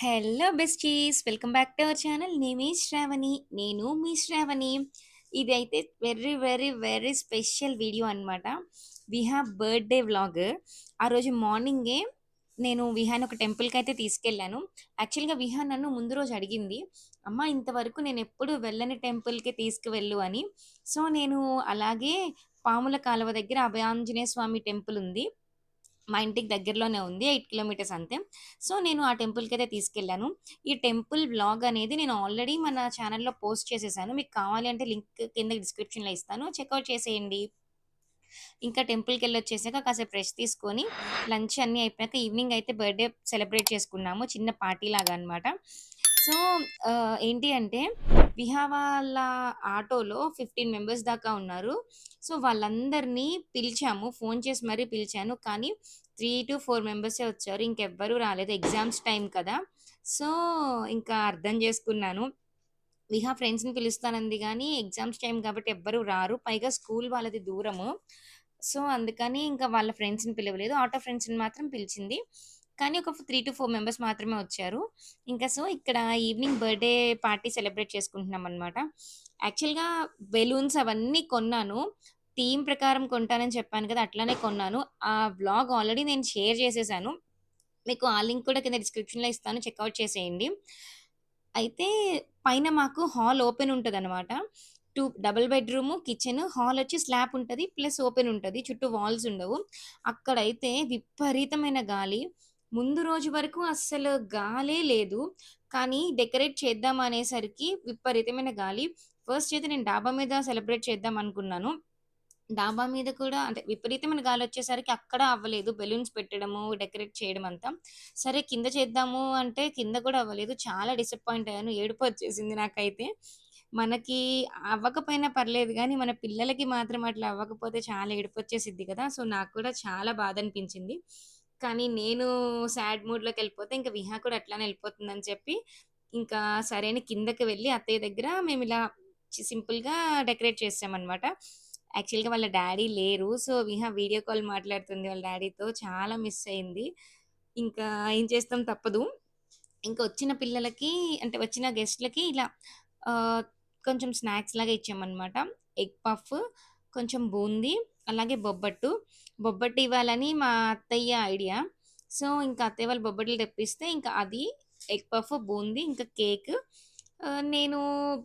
Hello besties! Welcome back to our channel. Name is Shravani. నేను మీ శ్రావణి. ఇదైతే very, very, very special video అనమాట. Viha birthday vlog. ఆ రోజు మార్నింగే నేను విహాని ఒక టెంపుల్‌కైతే తీసుకెళ్ళాను. యాక్చువల్‌గా విహా నన్ను ముందు రోజు అడిగింది, "అమ్మ ఇంతవరకు నేనెప్పుడు వెళ్ళని టెంపుల్‌కి తీసుకువెళ్ళు" అని. సో, నేను అలాగే పాముల కాలువ దగ్గర అభయాంజనేయ స్వామి టెంపుల్ ఉంది. మా ఇంటికి దగ్గరలోనే ఉంది. 8 కిలోమీటర్స్ అంతే. సో, నేను ఆ టెంపుల్‌కైతే తీసుకెళ్ళాను. ఈ టెంపుల్ వ్లాగ్ అనేది నేను ఆల్రెడీ మన ఛానెల్‌లో పోస్ట్ చేసేసాను. మీకు కావాలి అంటే లింక్ కింద డిస్క్రిప్షన్‌లో ఇస్తాను. చెకౌట్ చేసేయండి. ఇంకా టెంపుల్‌కెళ్ళొచ్చేసాక కాసేపు రెస్ట్ తీసుకొని, లంచ్ అన్నీ అయిపోయాక ఈవినింగ్ అయితే బర్త్‌డే సెలబ్రేట్ చేసుకున్నాము. చిన్న పార్టీలాగా అనమాట. సో, ఏంటి అంటే విహా వాళ్ళ ఆటోలో 15 మెంబర్స్ దాకా ఉన్నారు. సో, వాళ్ళందరినీ పిలిచాము. ఫోను చేసి మరీ పిలిచాను. కానీ 3-4 మెంబర్సే వచ్చారు. ఇంకెవ్వరూ రాలేదు. ఎగ్జామ్స్ టైమ్ కదా! సో, ఇంకా అర్థం చేసుకున్నాను. విహా ఫ్రెండ్స్‌ని పిలుస్తానంది గానీ, ఎగ్జామ్స్ టైమ్ కాబట్టి ఎవ్వరు రారు. పైగా స్కూల్ వాళ్ళది దూరము. సో, అందుకని ఇంకా వాళ్ళ ఫ్రెండ్స్‌ని పిలవలేదు. ఆటో ఫ్రెండ్స్‌ని మాత్రం పిలిచింది. కానీ ఒక 3-4 మెంబర్స్ మాత్రమే వచ్చారు. ఇంకా సో, ఇక్కడ ఈవినింగ్ బర్త్‌డే పార్టీ సెలబ్రేట్ చేసుకుంటున్నామనమాట. యాక్చువల్‌గా బెలూన్స్ అవన్నీ కొన్నాను. థీమ్ ప్రకారం కొంటానని చెప్పాను కదా! అట్లానే కొన్నాను. ఆ వ్లాగ్ ఆల్రెడీ నేను షేర్ చేసేసాను. మీకు ఆ లింక్ కూడా కింద డిస్క్రిప్షన్‌లో ఇస్తాను. చెకౌట్ చేసేయండి. అయితే పైన మాకు హాల్ ఓపెన్ ఉంటదనమాట. డబుల్ బెడ్‌రూము, కిచెను, హాలొచ్చి స్లాప్ ఉంటది. ప్లస్ ఓపెన్ ఉంటది. చుట్టూ వాల్స్ ఉండవు. అక్కడైతే విపరీతమైన గాలి. ముందు రోజు వరకు అస్సలు గాలే లేదు. కానీ డెకరేట్ చేద్దాం అనేసరికి విపరీతమైన గాలి. ఫస్ట్ అయితే నేను డాబా మీద సెలబ్రేట్ చేద్దాం అనుకున్నాను. డాబా మీద కూడా అంటే విపరీతమైన గాలొచ్చేసరికి అక్కడ అవ్వలేదు. బెలూన్స్ పెట్టడము, డెకరేట్ చేయడం అంతా. సరే కింద చేద్దాము అంటే కింద కూడా అవ్వలేదు. చాలా డిసప్పాయింట్ అయ్యాను. ఏడుపొచ్చేసింది నాకైతే. మనకి అవ్వకపోయినా పర్లేదు గానీ, మన పిల్లలకి మాత్రం అట్లా అవ్వకపోతే చాలా ఏడుపొచ్చేసిద్ది కదా! సో, నాకు కూడా చాలా బాధనిపించింది. కానీ నేను సాడ్ మూడ్‌లోకెళ్ళిపోతే ఇంక విహా కూడా అట్లానే ఎళ్ళిపోతుందని చెప్పి, ఇంకా సరే అని కిందకి వెళ్లి అత్తయ్య దగ్గర మేమిలా సింపుల్‌గా డెకరేట్ చేసామనమాట. యాక్చువల్‌గా వాళ్ళ డ్యాడీ లేరు. సో, విహా వీడియో కాల్ మాట్లాడుతుంది వాళ్ళ డ్యాడీతో. చాలా మిస్ అయింది. ఇంకా ఏం చేస్తాం తప్పదు. ఇంకా వచ్చిన పిల్లలకి అంటే వచ్చిన గెస్ట్‌లకి ఇలా ఆహ్, కొంచెం స్నాక్స్ లాగా ఇచ్చామనమాట. ఎగ్ పఫ్, కొంచెం బూందీ, అలాగే బొబ్బట్టు. బొబ్బట్టు ఇవ్వాలని మా అత్తయ్య ఐడియా. సో, ఇంకా అత్తయ్య వాళ్ళు బొబ్బట్లు తెప్పిస్తే ఇంకా అది, ఎగ్ పఫ్, బూందీ, ఇంకా కేక్. నేను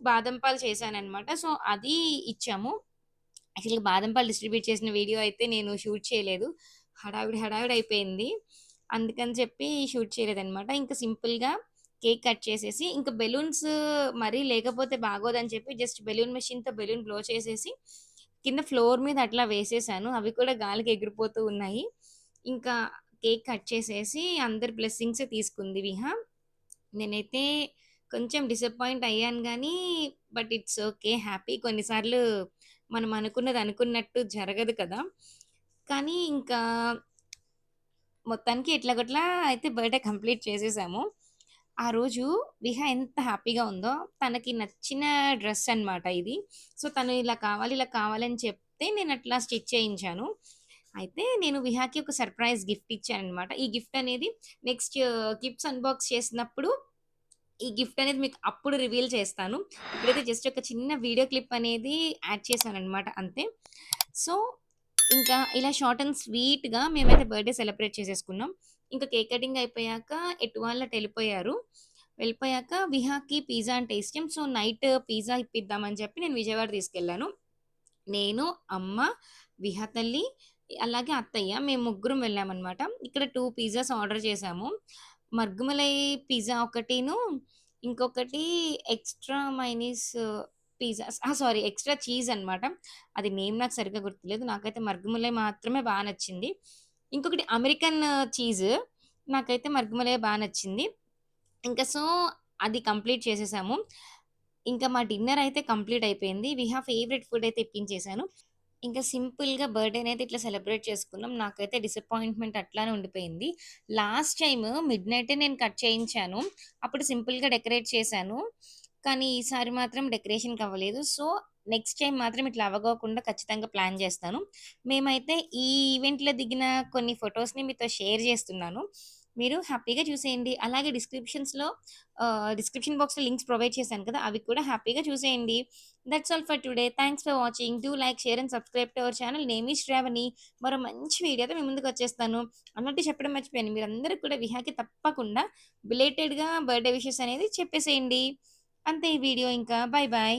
బాదం పాలు చేశాననమాట. సో, అది ఇచ్చాము. యాక్చువల్‌గా బాదం పాలు డిస్ట్రిబ్యూట్ చేసిన వీడియో అయితే నేను షూట్ చేయలేదు. హడావిడి, హడావిడి అయిపోయింది. అందుకని చెప్పి షూట్ చేయలేదనమాట. ఇంకా సింపుల్‌గా కేక్ కట్ చేసేసి, ఇంక బెలూన్స్ మరీ లేకపోతే బాగోదని చెప్పి జస్ట్ బెలూన్ మెషిన్‌తో బెలూన్ బ్లో చేసేసి, కింద ఫ్లోర్ మీద అట్లా వేసేసాను. అవి కూడా గాలికి ఎగిరిపోతూ ఉన్నాయి. ఇంకా కేక్ కట్ చేసేసి అందరి బ్లెస్సింగ్స్ తీసుకుంది విహ. నేనైతే కొంచెం డిసప్పాయింట్ అయ్యాను గానీ, బట్ ఇట్స్ ఓకే. హ్యాపీ. కొన్నిసార్లు మనం అనుకున్నది అనుకున్నట్టు జరగదు కదా! కానీ ఇంకా మొత్తానికి ఎట్లాగొట్లా అయితే బర్త్‌డే కంప్లీట్ చేసేసాము. ఆ రోజు విహ ఎంత హ్యాపీగా ఉందో, తనకి నచ్చిన డ్రెస్ అన్నమాట ఇది. సో, తను ఇలా కావాలి, ఇలా కావాలని చెప్తే నేనట్లా స్టిచ్ చేయించాను. అయితే నేను విహాకి ఒక సర్ప్రైజ్ గిఫ్ట్ ఇచ్చానన్నమాట. ఈ గిఫ్ట్ అనేది నెక్స్ట్ గిఫ్ట్స్ అన్బాక్స్ చేసినప్పుడు ఈ గిఫ్ట్ అనేది మీకు అప్పుడు రివీల్ చేస్తాను. ఇప్పుడైతే జస్ట్ ఒక చిన్న వీడియో క్లిప్ అనేది యాడ్ చేశాననమాట అంతే. సో, ఇంకా ఇలా షార్ట్ అండ్ స్వీట్‌గా మేమైతే బర్త్‌డే సెలబ్రేట్ చేసేసుకున్నాం. ఇంకా కేక్ కటింగ్ అయిపోయాక ఎటు వాళ్ళు అటు ఎళ్ళిపోయారు. వెళ్ళిపోయాక విహాకి పిజ్జా అంటే ఇష్టం. సో, నైట్ పిజ్జా ఇప్పిద్దామని చెప్పి నేను విజయవాడ తీసుకెళ్ళాను. నేను, అమ్మ, విహా తల్లి, అలాగే అత్తయ్య మేము ముగ్గురం వెళ్ళామనమాట. ఇక్కడ 2 పిజ్జాస్ ఆర్డర్ చేశాము. మర్గుమలై పిజ్జా ఒకటీను, ఇంకొకటి extra mayonnaise pizzas sorry extra cheese అనమాట. అది నేమ్ నాకు సరిగ్గా గుర్తులేదు. నాకైతే మర్గుమలై మాత్రమే బా నచ్చింది. ఇంకొకటి అమెరికన్ చీజ్ నాకైతే మర్గుమలై బా నచ్చింది. ఇంకా సో, అది కంప్లీట్ చేసేసాము. ఇంకా మా డిన్నర్ అయితే కంప్లీట్ అయిపోయింది. విహా ఫేవరెట్ ఫుడ్ అయితే ఇప్పించేసాను. ఇంకా సింపుల్‌గా బర్త్‌డేనైతే ఇట్లా సెలబ్రేట్ చేసుకున్నాం. నాకైతే డిసప్పాయింట్‌మెంట్ అట్లానే ఉండిపోయింది. లాస్ట్ టైమ్ మిడ్‌నైటే నేను కట్ చేయించాను. అప్పుడు సింపుల్‌గా డెకరేట్ చేశాను. కానీ ఈసారి మాత్రం డెకరేషన్‌కి అవ్వలేదు. సో, నెక్స్ట్ టైమ్ మాత్రం ఇట్లా అవ్వకోకుండా ఖచ్చితంగా ప్లాన్ చేస్తాను. మేమైతే ఈ ఈవెంట్‌లో దిగిన కొన్ని ఫోటోస్‌ని మీతో షేర్ చేస్తున్నాను. మీరు హ్యాపీగా చూసేయండి. అలాగే డిస్క్రిప్షన్ బాక్స్‌లో లింక్స్ ప్రొవైడ్ చేశాను కదా! అవి కూడా హ్యాపీగా చూసేయండి. That's all for today. Thanks for watching. Do like, share and subscribe to our channel. Name is Shravani. మరో మంచి వీడియోతో మీ ముందుకొచ్చేస్తాను. అన్నట్టు చెప్పడం మర్చిపోయాను. మీరందరూ కూడా విహాకి తప్పకుండా బిలేటెడ్‌గా బర్త్‌డే విషెస్ అనేది చెప్పేసేయండి. అంతే ఈ వీడియో ఇంకా. Bye bye.